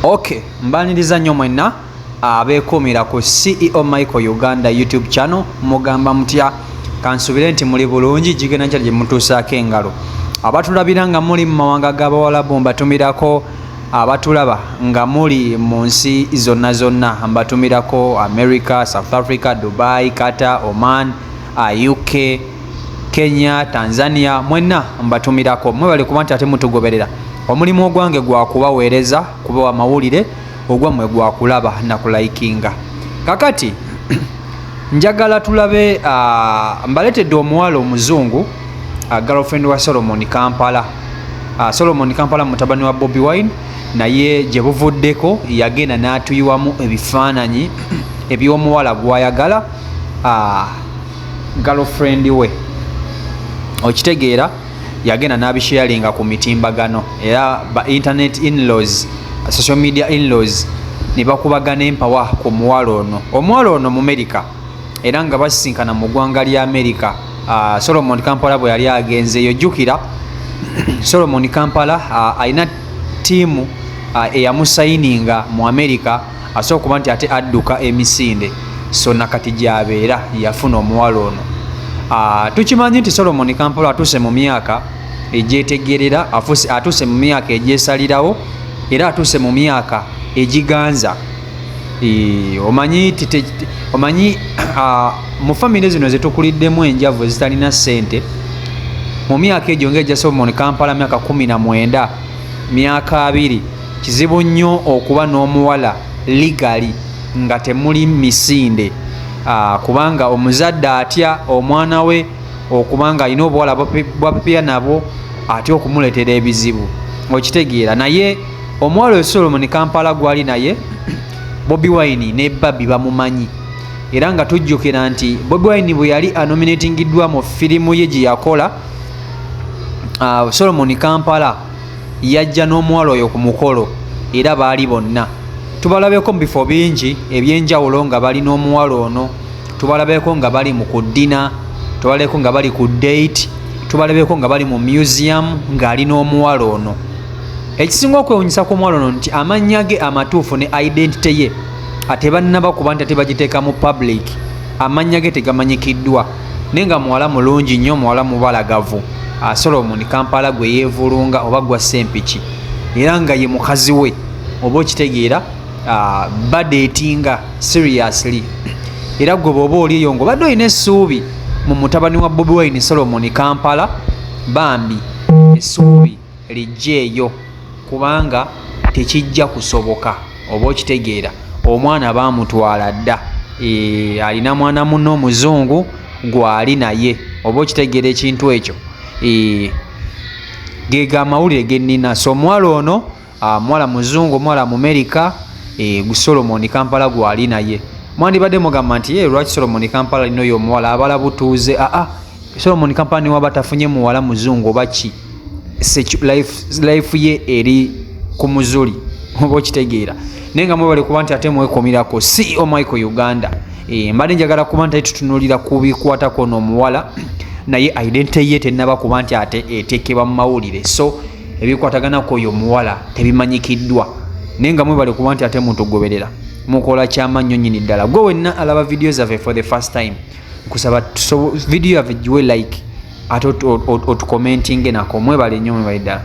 Okay, mbaniriza nnyo mwenna abeekumira ku CEO Michael Uganda YouTube channel. Mugamba mutya? Kansubire nti muli bulungi, jigenda nkyali gye mutuusaako engalo. Abatulabira nga muli mu mawanga g'abawalabu mbatumirako, abatulaba nga muli mu nsi zonna mbatumirako: America, South Africa, Dubai, Qatar, Oman, UK, Kenya, Tanzania, mwenna mbatumirako. Mwebale kuba nti ate mutugoberera. Omulimu ogwange gwa kubaweereza, kubawa mawulire, ogwammwe gwa kulaba na kulaikinga. Kakati njagala tulabe mbaletedde omuwala omuzungu, girlfriend wa Solomon Kampala. Solomon Kampala mutabani wa Bobi Wine, naye gye buvuddeko yagenda n'atuyiwamu ebifaananyi eby'omuwala gw'ayagala girlfriend we. Okitegeera, yagenda n'abisharinga ku mitimbagano, era ba internet in-laws, social media in-laws ne bakubagana empawa ku muwala ono. Omuwala ono mu America, era nga basisinkana mu ggwanga lya America. Solomon Kampala bwe yali agenzeeyo, jjukira Solomon Kampala alina ttiimu eyamusayininga mu America, asobola okuba nti ate adduka emisinde, so nakati gy'abeera yafuna omuwala ono. Tukimanyi nti Solomon Kampala atuuse mu myaka egyetegerera, atuuse mu myaka egyesalirawo, era atuuse mu myaka egiganza. Omanyi mu famire zino zetukuliddemu enjavu ezitalina ssente, mu myaka egyo ng'egya Solomon Kampala myaka 19, myaka 2, kizibu nnyo okuba n'omuwala legally nga temuli misinde. Kubanga omuzadde atya omwana we okubanga alina obuwala bwapepya nabo, atya okumuleetera ebizibu. Okitegeera, naye omuwala we Solomon Kampala gwali naye Bobi Wine ne Babi bamumanyi, era nga tujjukira nti Bobi Wine bwe yali anominatingiddwa mu firimu ye gye yakola, Solomon Kampala yajja n'omuwala oyo ku mukolo, era baali bonna. Tubalabeko mu bifo bingi ebyenjawulo nga bali n'omuwala ono, tubalabeko nga bali mu kuddina, tubalabeko nga bali ku date, tubalabeko nga bali mu museum ng'ali n'omuwala ono. Ekisinga okwewuunyisa ku muwala ono nti amannya ge amatuufu ne identity ye atebannaba kuba nti ate bagiteeka mu public, amannya ge tegamanyikiddwa, naye nga muwala mulungi nnyo, muwala mubalagavu. Solomon Kampala gwe yeevulunga oba gwa Sempiki, era nga ye mukazi we, oba okitegeera, badeetinga seriously. Era gwe bw'oba oliyo ng'obadde olina essuubi mu mutabani wa Bobi Wine Solomon Kampala, bambi essuubi lijjeeyo, kubanga tekijja kusoboka, oba okitegeera. Omwana baamutwala dda, alina mwana munno omuzungu gw'ali naye, oba okitegeera ekintu ekyo. Geega amawulire ge nnina. So omuwala ono muwala muzungu, omuwala mu America, Solomon Kampala gw'ali naye. Mwandibadde mugamba nti lwaki Solomon Kampala alina oyo omuwala abala butuuze? Solomon Kampala niwe aba tafunye muwala muzungu oba ki, life ye eri ku muzuli, oba okitegeera. Naye nga mwebale kuba nti ate mwekomirako CEO Michael Uganda. Mbadde njagala kuba nti tutunuulira ku bikwatako n'omuwala, naye identity ye tennaba kuba nti ate eteekebwa mu mawulire, so ebikwataganako oyo omuwala tebimanyikiddwa. Naye nga mwebale kuba nti ate mutugoberera, mukola kyamannyo nnyini ddala. Gwe wenna alaba video zaffe for the first time, nkusaba video yaffe giwe like ate otukomentinge nako. Mwebale nnyo, mwebale ddala.